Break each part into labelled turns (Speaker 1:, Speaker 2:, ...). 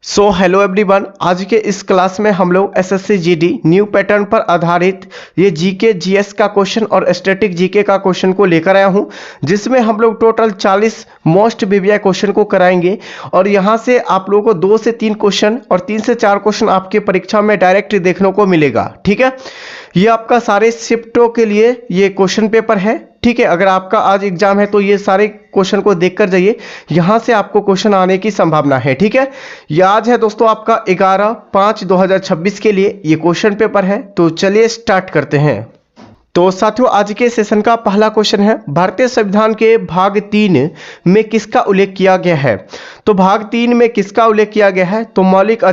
Speaker 1: Hello everyone, आज के इस क्लास में हम लोग एसएससी जीडी न्यू पैटर्न पर आधारित ये जीके जीएस का क्वेश्चन और स्टैटिक जीके का क्वेश्चन को लेकर आया हूं, जिसमें हम लोग टोटल 40 मोस्ट वीवीआई क्वेश्चन को कराएंगे। और यहां से आप लोगों को 2 से 3 क्वेश्चन और 3 से 4 क्वेश्चन आपके परीक्षा में डायरेक्ट देखने को मिलेगा। ठीक है, ये आपका सारे शिफ्टों के लिए ये क्वेश्चन पेपर है। ठीक है, अगर आपका आज एग्जाम है तो ये सारे क्वेश्चन को देखकर जाइए, यहां से आपको क्वेश्चन आने की संभावना है। ठीक है, ये आज है दोस्तों आपका 11/5/2026 के लिए ये क्वेश्चन पेपर है। तो चलिए स्टार्ट करते हैं। तो साथियों, आज के सेशन का पहला क्वेश्चन है, भारतीय संविधान के भाग 3 में किसका उल्लेख किया गया है? तो भाग 3 में किसका उल्लेख किया गया है? तो मौलिक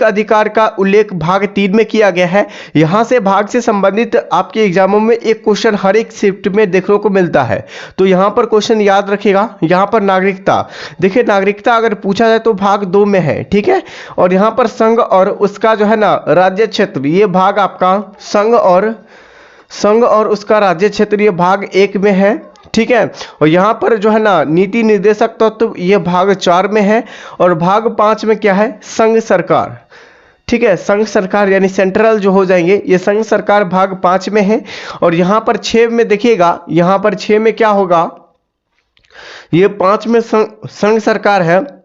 Speaker 1: अधिकार का उल्लेख भाग 3 में किया गया है। यहां से भाग से संबंधित आपके एग्जामों में एक क्वेश्चन हर एक शिफ्ट में देखने को मिलता है। तो यहां पर क्वेश्चन याद रखिएगा। यहां पर नागरिकता, देखिए नागरिकता अगर पूछा जाए तो भाग 2 में है। ठीक है, और यहां पर संघ और उसका जो है ना राज्य क्षेत्र, ये भाग आपका संघ और उसका राज्य क्षेत्र, ये भाग 1 में है। ठीक है, और यहाँ पर जो है ना नीति निर्देशक तत्व, ये भाग 4 में है। और भाग 5 में क्या है? संघ सरकार। ठीक है, संघ सरकार यानी सेंट्रल जो हो जाएंगे, ये संघ सरकार भाग 5 में है। और यहाँ पर 6 में देखिएगा, यहाँ पर 6 में क्या होगा? ये 5 में संघ सरकार है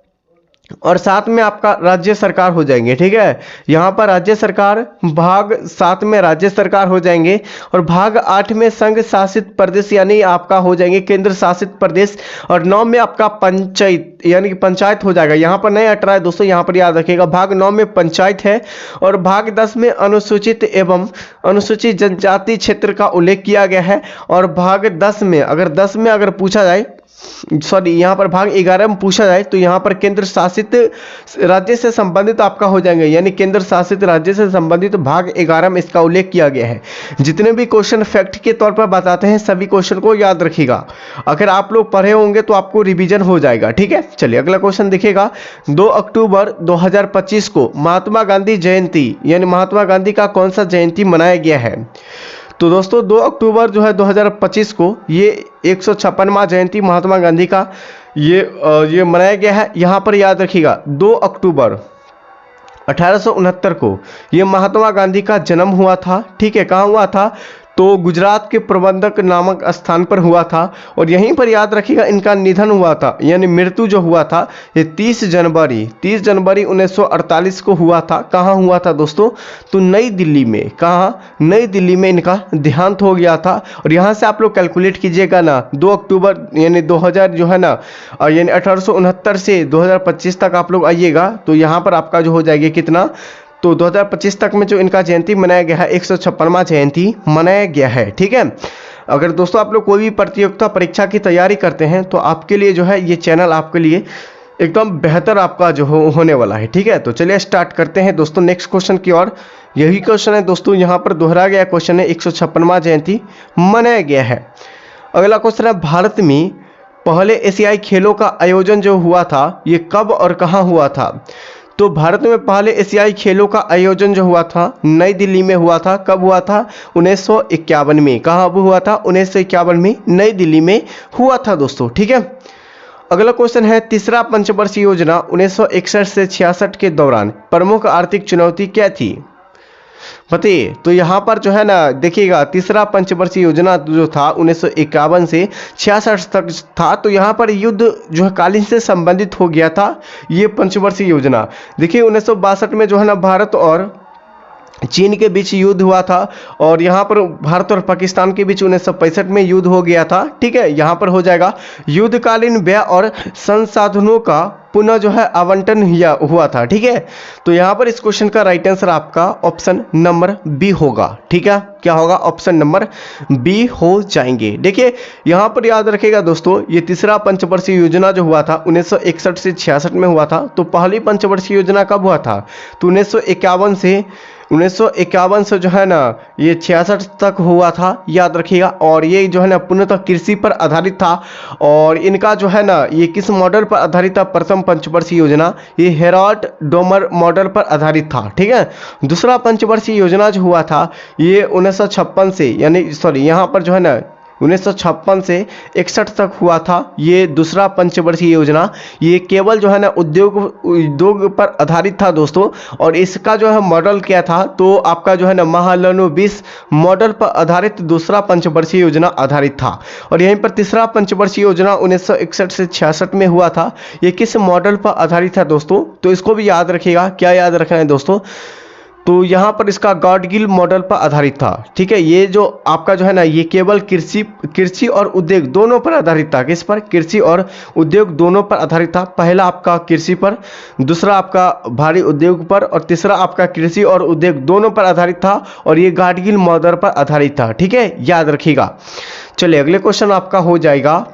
Speaker 1: और 7 में आपका राज्य सरकार हो जाएंगे। ठीक है, यहाँ पर राज्य सरकार, भाग 7 में राज्य सरकार हो जाएंगे। और भाग 8 में संघ शासित प्रदेश यानी आपका हो जाएंगे केंद्र शासित प्रदेश। और 9 में आपका पंचायत यानी कि पंचायत हो जाएगा। यहाँ पर नहीं 18 है दोस्तों, यहाँ पर याद रखिएगा, भाग 9 में पंचायत है। और भाग 10 में अनुसूचित एवं अनुसूचित जनजाति क्षेत्र का उल्लेख किया गया है। और भाग 10 में अगर पूछा जाए, सॉरी, यहाँ पर भाग 11 में पूछा जाए तो यहाँ पर केंद्र शासित राज्य से संबंधित आपका हो जाएंगे, यानी केंद्र शासित राज्य से संबंधित भाग 11 में इसका उल्लेख किया गया है। जितने भी क्वेश्चन फैक्ट के तौर पर बताते हैं, सभी क्वेश्चन को याद रखिएगा। अगर आप लोग पढ़े होंगे तो आपको रिवीजन हो जाएगा। ठीक है, चलिए अगला क्वेश्चन देखिएगा। 2 अक्टूबर 2025 को महात्मा गांधी जयंती यानी महात्मा गांधी का कौन सा जयंती मनाया गया है? तो दोस्तों 2 अक्टूबर जो है 2025 को ये 156वां जयंती महात्मा गांधी का ये मनाया गया है। यहाँ पर याद रखिएगा 2 अक्टूबर 1869 को ये महात्मा गांधी का जन्म हुआ था। ठीक है, कहाँ हुआ था? तो गुजरात के प्रबंधक नामक स्थान पर हुआ था। और यहीं पर याद रखिएगा इनका निधन हुआ था, यानी मृत्यु जो हुआ था ये 30 जनवरी 1948 को हुआ था। कहाँ हुआ था दोस्तों? तो नई दिल्ली में। कहाँ? नई दिल्ली में इनका देहांत हो गया था। और यहाँ से आप लोग कैलकुलेट कीजिएगा ना, 2 अक्टूबर यानी 2000 जो है ना, यानी 1869 से 2025 तक आप लोग आइएगा तो यहाँ पर आपका जो हो जाएगा कितना? तो 2025 तक में जो इनका जयंती मनाया गया है, 156वां जयंती मनाया गया है। ठीक है, अगर दोस्तों आप लोग कोई भी प्रतियोगिता परीक्षा की तैयारी करते हैं तो आपके लिए जो है ये चैनल आपके लिए एकदम बेहतर आपका जो होने वाला है। ठीक है, तो चलिए स्टार्ट करते हैं दोस्तों नेक्स्ट क्वेश्चन की ओर। यही क्वेश्चन है दोस्तों, यहाँ पर दोहरा गया क्वेश्चन है, 156वां जयंती मनाया गया है। अगला क्वेश्चन है, भारत में पहले एशियाई खेलों का आयोजन जो हुआ था ये कब और कहाँ हुआ था? तो भारत में पहले एशियाई खेलों का आयोजन जो हुआ था नई दिल्ली में हुआ था। कब हुआ था? 1951 में। कहाँ हुआ था? 1951 में नई दिल्ली में हुआ था दोस्तों। ठीक है, अगला क्वेश्चन है, तीसरा पंचवर्षीय योजना 1961 से 66 के दौरान प्रमुख आर्थिक चुनौती क्या थी? बताइए। तो यहाँ पर जो है ना देखिएगा, तीसरा पंचवर्षीय योजना जो था 1951 से 66 तक था। तो यहाँ पर युद्ध जो है कालीन से संबंधित हो गया था ये पंचवर्षीय योजना। देखिए 1962 में जो है ना भारत और चीन के बीच युद्ध हुआ था। और यहाँ पर भारत और पाकिस्तान के बीच 1965 में युद्ध हो गया था। ठीक है, यहाँ पर हो जाएगा युद्धकालीन व्यय और संसाधनों का पुनः जो है आवंटन हुआ था। ठीक है, तो यहाँ पर इस क्वेश्चन का राइट आंसर आपका ऑप्शन नंबर बी होगा। ठीक है, क्या होगा? ऑप्शन नंबर बी हो जाएंगे। देखिए यहाँ पर याद रखिएगा दोस्तों, ये तीसरा पंचवर्षीय योजना जो हुआ था 1961 से 66 में हुआ था। तो पहली पंचवर्षीय योजना कब हुआ था? तो 1951 से जो है ना ये 66 तक हुआ था, याद रखिएगा। और ये जो है ना पूर्णतः कृषि पर आधारित था। और इनका जो है ना ये किस मॉडल पर आधारित था? प्रथम पंचवर्षीय योजना ये हेराल्ड डोमर मॉडल पर आधारित था। ठीक है, दूसरा पंचवर्षीय योजना जो हुआ था ये 1956 से, यानी सॉरी यहाँ पर जो है ना 1956 से 61 तक हुआ था ये दूसरा पंचवर्षीय योजना। ये केवल जो है ना उद्योग पर आधारित था दोस्तों, और इसका जो है मॉडल क्या था, तो आपका जो है ना महालनोबिस मॉडल पर आधारित दूसरा पंचवर्षीय योजना आधारित था। और यहीं पर तीसरा पंचवर्षीय योजना 1961 से 66 में हुआ था। ये किस मॉडल पर आधारित था दोस्तों, तो इसको भी याद रखिएगा। क्या याद रखना है दोस्तों, तो यहाँ पर इसका गाडगिल मॉडल पर आधारित था। ठीक है, ये जो आपका जो है ना ये केवल कृषि और उद्योग दोनों पर आधारित था। किस पर? कृषि और उद्योग दोनों पर आधारित था। पहला आपका कृषि पर, दूसरा आपका भारी उद्योग पर, और तीसरा आपका कृषि और उद्योग दोनों पर आधारित था, और ये गाडगिल मॉडल पर आधारित था। ठीक है, याद रखिएगा। चलिए अगले क्वेश्चन आपका हो जाएगा।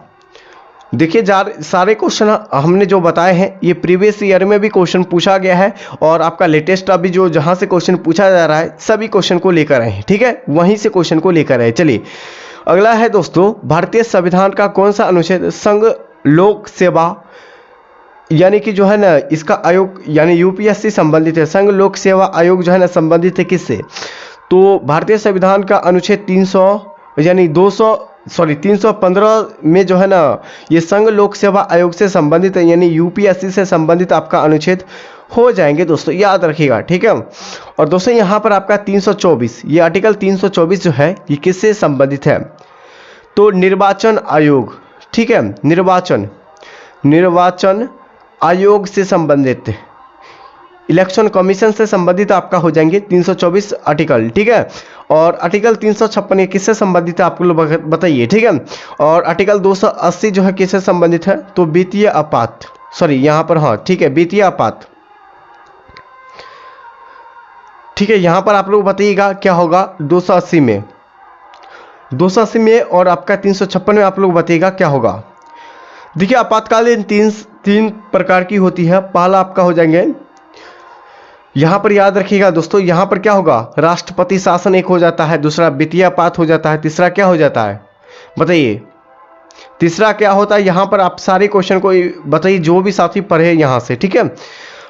Speaker 1: देखिए सारे क्वेश्चन हमने जो बताए हैं ये प्रीवियस ईयर में भी क्वेश्चन पूछा गया है, और आपका लेटेस्ट अभी जो जहां से क्वेश्चन पूछा जा रहा है सभी क्वेश्चन को लेकर आए हैं। ठीक है, वहीं से क्वेश्चन को लेकर आए। चलिए अगला है दोस्तों, भारतीय संविधान का कौन सा अनुच्छेद संघ लोक सेवा यानी कि जो है ना इसका आयोग यानी यूपीएससी संबंधित है। संघ लोक सेवा आयोग जो है ना संबंधित है किससे, तो भारतीय संविधान का अनुच्छेद 315 में जो है ना ये संघ लोक सेवा आयोग से संबंधित है, यानी यूपीएससी से संबंधित आपका अनुच्छेद हो जाएंगे दोस्तों, याद रखिएगा। ठीक है, और दोस्तों यहाँ पर आपका 324 ये आर्टिकल 324 जो है ये किससे संबंधित है, तो निर्वाचन आयोग। ठीक है, निर्वाचन आयोग से संबंधित, इलेक्शन कमीशन से संबंधित आपका हो जाएंगे 324 आर्टिकल। ठीक है, और आर्टिकल 356 ये किससे संबंधित है आपको लोग बताइए। ठीक है, और आर्टिकल 280 जो है किससे संबंधित है, तो वित्तीय आपात, सॉरी यहाँ पर हाँ ठीक है वित्तीय आपात। ठीक है, यहाँ पर आप लोग बताइएगा क्या होगा 280 में और आपका 356 में आप लोग बताइएगा क्या होगा। देखिए आपातकालीन तीन प्रकार की होती है। पहला आपका हो जाएंगे, यहां पर याद रखिएगा दोस्तों, यहां पर क्या होगा, राष्ट्रपति शासन एक हो जाता है, दूसरा वित्तीय आपात हो जाता है, तीसरा क्या हो जाता है बताइए, तीसरा क्या होता है। यहां पर आप सारे क्वेश्चन को बताइए जो भी साथी पढ़े यहां से। ठीक है,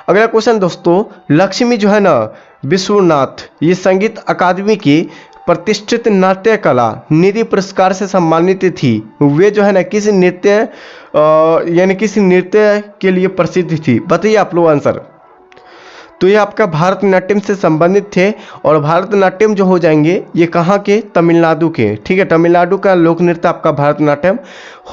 Speaker 1: अगला क्वेश्चन दोस्तों, लक्ष्मी जो है ना विश्वनाथ ये संगीत अकादमी की प्रतिष्ठित नाट्य कला निधि पुरस्कार से सम्मानित थी। वे जो है ना किस नृत्य यानी किस नृत्य के लिए प्रसिद्ध थी, बताइए आप लोग आंसर। तो ये आपका भारतनाट्यम से संबंधित थे, और भारतनाट्यम जो हो जाएंगे ये कहाँ के, तमिलनाडु के। ठीक है, तमिलनाडु का लोक नृत्य आपका भारतनाट्यम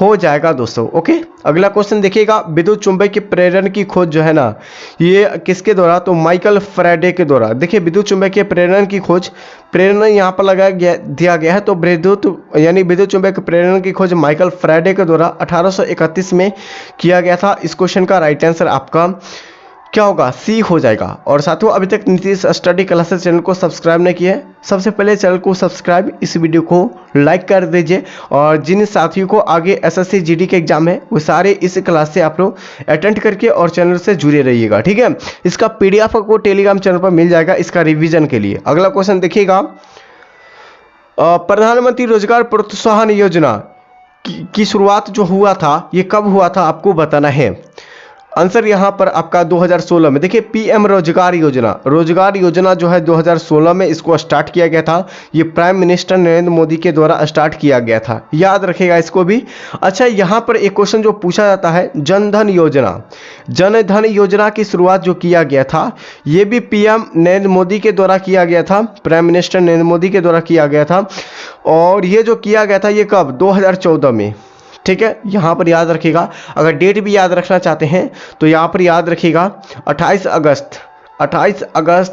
Speaker 1: हो जाएगा दोस्तों। ओके, अगला क्वेश्चन देखिएगा, विद्युत चुंबकीय प्रेरण की खोज जो है ना ये किसके द्वारा, तो माइकल फैराडे के द्वारा। देखिए विद्युत चुंबकीय प्रेरण की खोज, प्रेरण यहाँ पर दिया गया है, तो विद्युत चुंबकीय प्रेरण की खोज माइकल फैराडे के द्वारा 1831 में किया गया था। इस क्वेश्चन का राइट आंसर आपका क्या होगा, सी हो जाएगा। और साथियों अभी तक नीतीश स्टडी क्लासेस चैनल को सब्सक्राइब नहीं किया है, सबसे पहले चैनल को सब्सक्राइब, इस वीडियो को लाइक कर दीजिए, और जिन साथियों को आगे एसएससी जीडी के एग्जाम है वो सारे इस क्लास से आप लोग अटेंड करके और चैनल से जुड़े रहिएगा। ठीक है, इसका पीडीएफ आपको टेलीग्राम चैनल पर मिल जाएगा इसका रिविजन के लिए। अगला क्वेश्चन देखिएगा, प्रधानमंत्री रोजगार प्रोत्साहन योजना की शुरुआत जो हुआ था ये कब हुआ था आपको बताना है। आंसर यहाँ पर आपका 2016 में। देखिए पीएम रोजगार योजना जो है 2016 में इसको स्टार्ट किया गया था। ये प्राइम मिनिस्टर नरेंद्र मोदी के द्वारा स्टार्ट किया गया था, याद रखेगा इसको भी। अच्छा, यहाँ पर एक क्वेश्चन जो पूछा जाता है, जन धन योजना की शुरुआत जो किया गया था ये भी पीएम नरेंद्र मोदी के द्वारा किया गया था, प्राइम मिनिस्टर नरेंद्र मोदी के द्वारा किया गया था। और ये जो किया गया था ये कब, 2014 में। ठीक है, यहाँ पर याद रखिएगा, अगर डेट भी याद रखना चाहते हैं तो यहाँ पर याद रखिएगा 28 अगस्त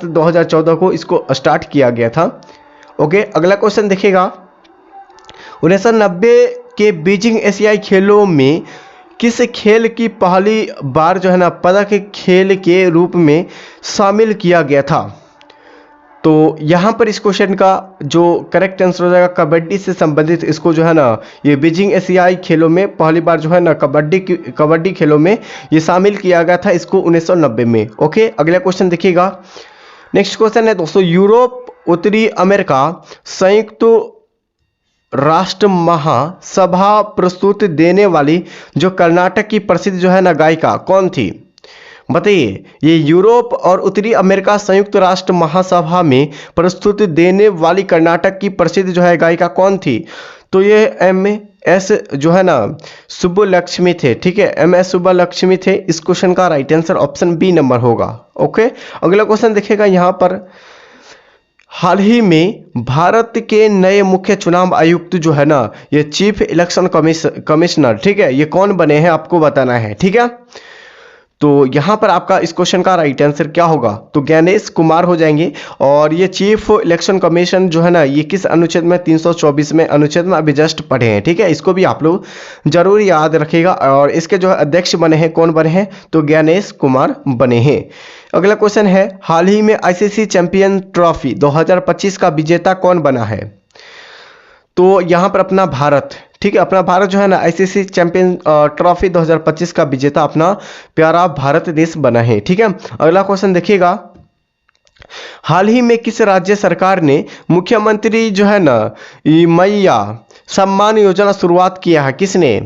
Speaker 1: 2014 को इसको स्टार्ट किया गया था। ओके, अगला क्वेश्चन देखिएगा, 1990 के बीजिंग एशियाई खेलों में किस खेल की पहली बार जो है ना पदक खेल के रूप में शामिल किया गया था। तो यहाँ पर इस क्वेश्चन का जो करेक्ट आंसर हो जाएगा कबड्डी से संबंधित। इसको जो है ना ये बीजिंग एशियाई खेलों में पहली बार जो है ना कबड्डी खेलों में ये शामिल किया गया था, इसको 1990 में। ओके, अगला क्वेश्चन देखिएगा, नेक्स्ट क्वेश्चन है दोस्तों, यूरोप उत्तरी अमेरिका संयुक्त राष्ट्र महासभा प्रस्तुति देने वाली जो कर्नाटक की प्रसिद्ध जो है ना गायिका कौन थी, बताइए। ये यूरोप और उत्तरी अमेरिका संयुक्त राष्ट्र महासभा में प्रस्तुति देने वाली कर्नाटक की प्रसिद्ध जो है गायिका कौन थी, तो ये MS जो है ना सुब्बलक्ष्मी थे, ठीक है, MS सुब्बलक्ष्मी थे। इस क्वेश्चन का right answer option B number होगा। ओके, अगला क्वेश्चन देखिएगा यहाँ पर, हाल ही में भारत के नए मुख्य चुनाव आयुक्त जो है ना, ये चीफ इलेक्शन कमिश्नर, ठीक है, ये कौन बने हैं आपको बताना है, ठीक है। तो यहाँ पर आपका इस क्वेश्चन का राइट आंसर क्या होगा, तो ज्ञानेश कुमार हो जाएंगे। और ये चीफ इलेक्शन कमीशन जो है ना, ये किस अनुच्छेद में, 324 में अनुच्छेद में अभी जस्ट पढ़े हैं, ठीक है, इसको भी आप लोग जरूर याद रखिएगा। और इसके जो अध्यक्ष बने हैं, कौन बने हैं, तो ज्ञानेश कुमार बने हैं। अगला क्वेश्चन है, हाल ही में ICC चैंपियन ट्रॉफी 2025 का विजेता कौन बना है, तो यहाँ पर अपना भारत, ठीक है, अपना भारत जो है ना ICC चैंपियन ट्रॉफी 2025 का विजेता अपना प्यारा भारत देश बना है, ठीक है। अगला क्वेश्चन देखिएगा, हाल ही में किस राज्य सरकार ने मुख्यमंत्री जो है ना मैया सम्मान योजना शुरुआत किया है, किसने,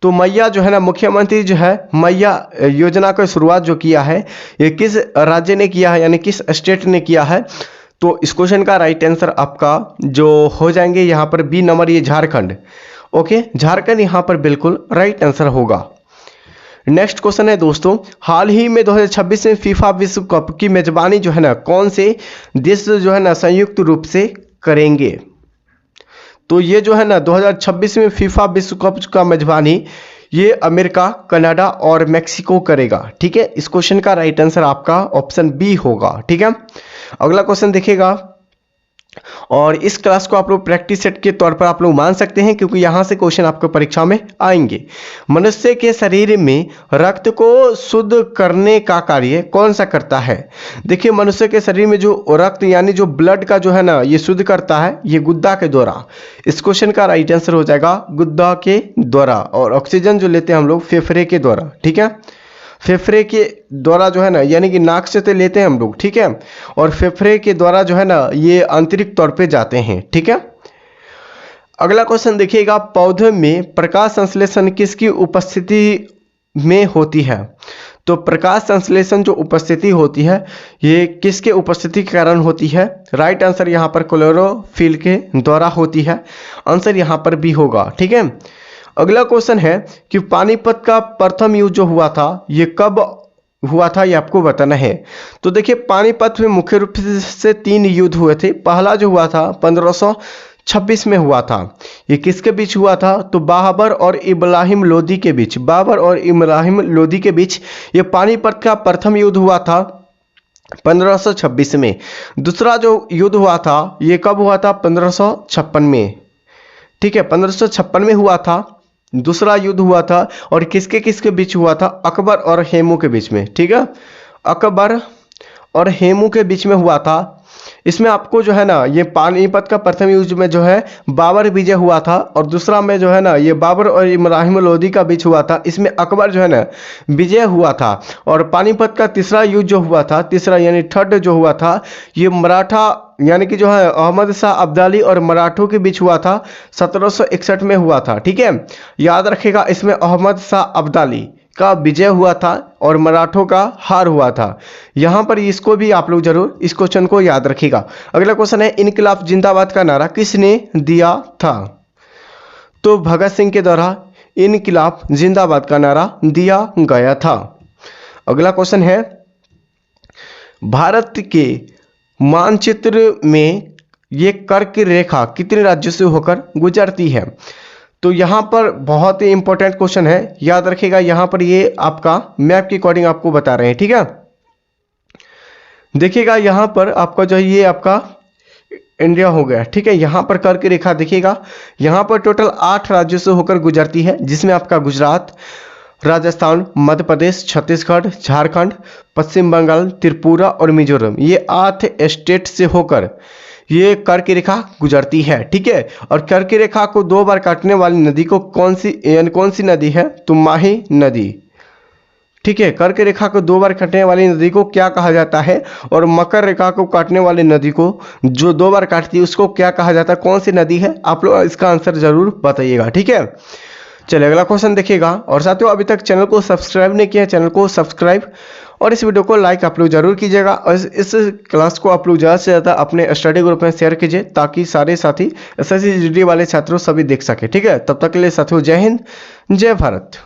Speaker 1: तो मैया जो है ना मुख्यमंत्री जो है मैया योजना का शुरुआत जो किया है, ये किस राज्य ने किया है, यानी किस स्टेट ने किया है, तो इस क्वेश्चन का राइट आंसर आपका जो हो जाएंगे यहाँ पर बी नंबर, ये झारखंड। ओके, झारखंड यहाँ पर बिल्कुल राइट आंसर होगा। नेक्स्ट क्वेश्चन है दोस्तों, हाल ही में 2026 में फीफा विश्व कप की मेजबानी जो है ना कौन से देश जो है ना संयुक्त रूप से करेंगे, तो ये जो है ना 2026 में फीफा विश्व कप का मेजबानी ये अमेरिका, कनाडा और मेक्सिको करेगा, ठीक है। इस क्वेश्चन का राइट आंसर आपका ऑप्शन बी होगा, ठीक है। अगला क्वेश्चन देखिएगा, और इस क्लास को आप लोग प्रैक्टिस सेट के तौर पर आप लोग मान सकते हैं, क्योंकि यहाँ से क्वेश्चन आपको परीक्षा में आएंगे। मनुष्य के शरीर में रक्त को शुद्ध करने का कार्य कौन सा करता है, देखिए मनुष्य के शरीर में जो रक्त यानी जो ब्लड का जो है ना ये शुद्ध करता है ये गुद्दा के द्वारा। इस क्वेश्चन का राइट आंसर हो जाएगा गुद्दा के द्वारा। और ऑक्सीजन जो लेते हैं हम लोग फेफड़े के द्वारा, ठीक है, फेफड़े के द्वारा जो है ना, यानी कि नाक से तो लेते हैं हम लोग, ठीक है, और फेफड़े के द्वारा जो है ना ये आंतरिक तौर पे जाते हैं, ठीक है। अगला क्वेश्चन देखिएगा, पौधे में प्रकाश संश्लेषण किसकी उपस्थिति में होती है, तो प्रकाश संश्लेषण जो उपस्थिति होती है ये किसके उपस्थिति के कारण होती है, राइट आंसर यहाँ पर क्लोरोफिल के द्वारा होती है। आंसर यहाँ पर भी होगा, ठीक है। अगला क्वेश्चन है कि पानीपत का प्रथम युद्ध जो हुआ था ये कब हुआ था, ये आपको बताना है। तो देखिए पानीपत में मुख्य रूप से 3 युद्ध हुए थे। पहला जो हुआ था 1526 में हुआ था। ये किसके बीच हुआ था, तो बाबर और इब्राहिम लोदी के बीच, बाबर और इब्राहिम लोदी के बीच ये पानीपत का प्रथम युद्ध हुआ था 1526 में। दूसरा जो युद्ध हुआ था ये कब हुआ था, 1556 में, ठीक है, 1556 में हुआ था दूसरा युद्ध हुआ था। और किसके किसके बीच हुआ था, अकबर और हेमू के बीच में, ठीक है, अकबर और हेमू के बीच में हुआ था। इसमें आपको जो है ना ये पानीपत का प्रथम युद्ध में जो है बाबर विजय हुआ था, और दूसरा में जो है ना ये बाबर और इब्राहिम लोदी का बीच हुआ था, इसमें अकबर जो है ना विजय हुआ था। और पानीपत का तीसरा युद्ध जो हुआ था, तीसरा यानी थर्ड जो हुआ था, ये मराठा यानी कि जो है अहमद शाह अब्दाली और मराठों के बीच हुआ था, 1761 में हुआ था, ठीक है। याद रखिएगा इसमें अहमद शाह अब्दाली का विजय हुआ था और मराठों का हार हुआ था। यहाँ पर इसको भी आप लोग जरूर इस क्वेश्चन को याद रखिएगा। अगला क्वेश्चन है, इनकलाब जिंदाबाद का नारा किसने दिया था, तो भगत सिंह के द्वारा इनकलाब जिंदाबाद का नारा दिया गया था। अगला क्वेश्चन है, भारत के मानचित्र में ये कर्क रेखा कितने राज्यों से होकर गुजरती है, तो यहाँ पर बहुत ही इंपॉर्टेंट क्वेश्चन है, याद रखिएगा। यहाँ पर ये आपका मैप के अकॉर्डिंग आपको बता रहे हैं, ठीक है। देखिएगा यहाँ पर आपका जो है ये आपका इंडिया हो गया, ठीक है। यहाँ पर कर्क रेखा देखिएगा, यहाँ पर टोटल 8 राज्यों से होकर गुजरती है, जिसमें आपका गुजरात, राजस्थान, मध्य प्रदेश, छत्तीसगढ़, झारखंड, पश्चिम बंगाल, त्रिपुरा और मिजोरम, ये 8 स्टेट से होकर ये कर्क रेखा गुजरती है, ठीक है। और कर्क रेखा को 2 बार काटने वाली नदी को कौन सी नदी है, तो माही नदी, ठीक है। कर्क रेखा को 2 बार काटने वाली नदी को क्या कहा जाता है, और मकर रेखा को काटने वाली नदी को जो 2 बार काटती है उसको क्या कहा जाता है, कौन सी नदी है, आप लोग इसका आंसर जरूर बताइएगा, ठीक है। चलिए अगला क्वेश्चन देखिएगा। और साथियों अभी तक चैनल को सब्सक्राइब नहीं किया, चैनल को सब्सक्राइब और इस वीडियो को लाइक आप लोग जरूर कीजिएगा और इस क्लास को आप लोग ज़्यादा से ज़्यादा अपने स्टडी ग्रुप में शेयर कीजिए ताकि सारे साथी SSC GD वाले छात्रों सभी देख सके। ठीक है, तब तक के लिए साथियों जय हिंद, जय भारत।